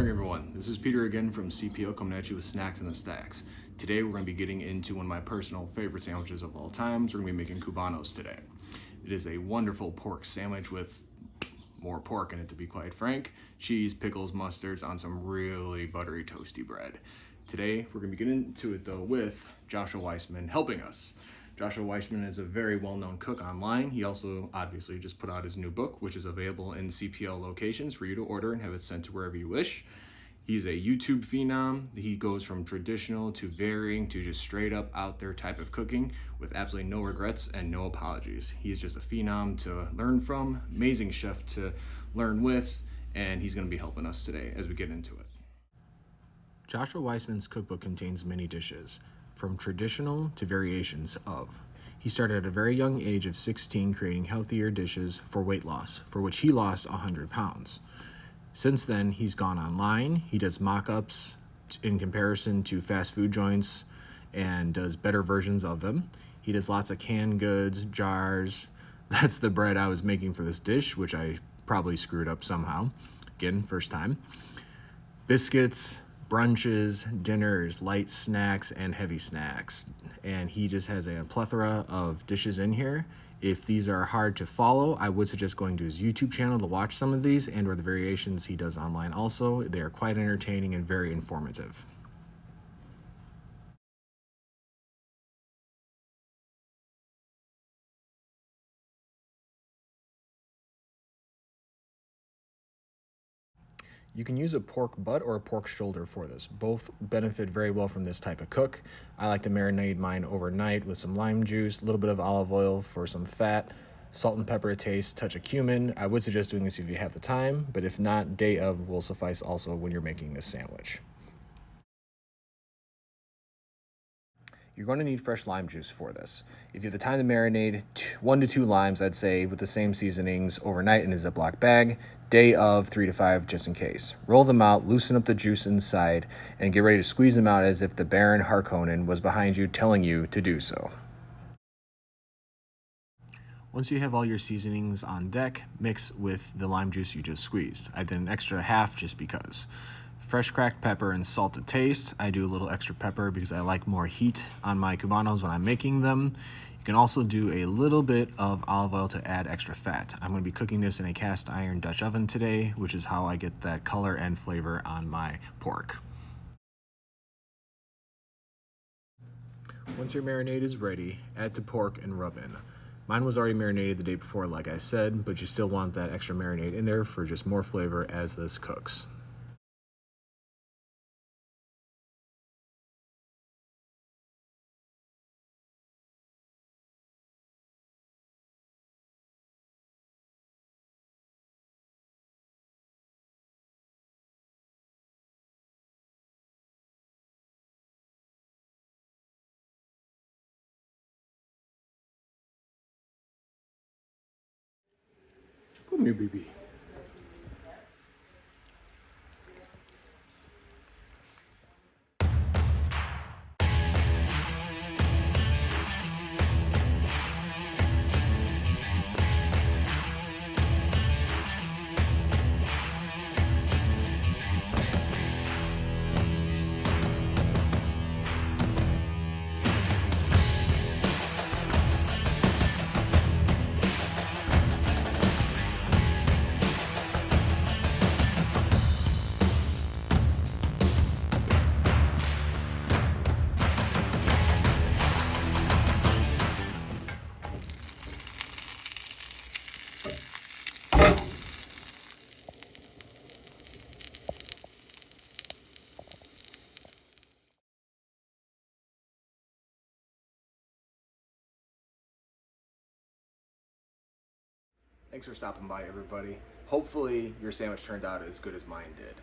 morning, everyone. This is Peter again from CPO coming at you with Snacks in the Stacks. Today we're going to be getting into one of my personal favorite sandwiches of all times. We're going to be making Cubanos today. It is a wonderful pork sandwich with more pork in it, to be quite frank, cheese, pickles, mustards on some really buttery toasty bread. Today we're going to be getting into it though with Joshua Weissman helping us. Joshua Weissman is a very well-known cook online. He also obviously just put out his new book, which is available in CPL locations for you to order and have it sent to wherever you wish. He's a YouTube phenom. He goes from traditional to varying to just straight up out there type of cooking with absolutely no regrets and no apologies. He's just a phenom to learn from, amazing chef to learn with, and he's going to be helping us today as we get into it. Joshua Weissman's cookbook contains many dishes, from traditional to variations of. He started at a very young age of 16 creating healthier dishes for weight loss, for which he lost 100 pounds. Since then, he's gone online. He does mock-ups in comparison to fast food joints and does better versions of them. He does lots of canned goods, jars. That's the bread I was making for this dish, which I probably screwed up somehow. Again, first time. Biscuits, brunches, dinners, light snacks, and heavy snacks. And he just has a plethora of dishes in here. If these are hard to follow, I would suggest going to his YouTube channel to watch some of these and or the variations he does online also. They are quite entertaining and very informative. You can use a pork butt or a pork shoulder for this. Both benefit very well from this type of cook. I like to marinate mine overnight with some lime juice, a little bit of olive oil for some fat, salt and pepper to taste, touch of cumin. I would suggest doing this if you have the time, but if not, day of will suffice also when you're making this sandwich. You're going to need fresh lime juice for this. If you have the time to marinate 1 to 2 limes, I'd say, with the same seasonings overnight in a Ziploc bag, day of 3 to 5 just in case. Roll them out, loosen up the juice inside, and get ready to squeeze them out as if the Baron Harkonnen was behind you telling you to do so. Once you have all your seasonings on deck, mix with the lime juice you just squeezed. I did an extra half just because. Fresh cracked pepper and salt to taste. I do a little extra pepper because I like more heat on my Cubanos when I'm making them. You can also do a little bit of olive oil to add extra fat. I'm going to be cooking this in a cast iron Dutch oven today, which is how I get that color and flavor on my pork. Once your marinade is ready, add to pork and rub in. Mine was already marinated the day before, like I said, but you still want that extra marinade in there for just more flavor as this cooks. Come here, baby. Thanks for stopping by, everybody. Hopefully your sandwich turned out as good as mine did.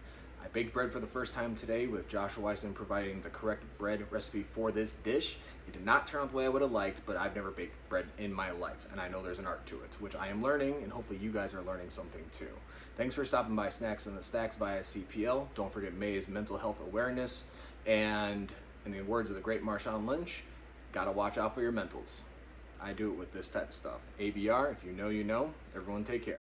I baked bread for the first time today with Joshua Weissman providing the correct bread recipe for this dish. It did not turn out the way I would have liked, but I've never baked bread in my life, and I know there's an art to it, which I am learning, and hopefully you guys are learning something too. Thanks for stopping by Snacks in the Stacks via CPL. Don't forget May is Mental Health Awareness, and in the words of the great Marshawn Lynch, gotta watch out for your mentals. I do it with this type of stuff. ABR, if you know, you know. Everyone take care.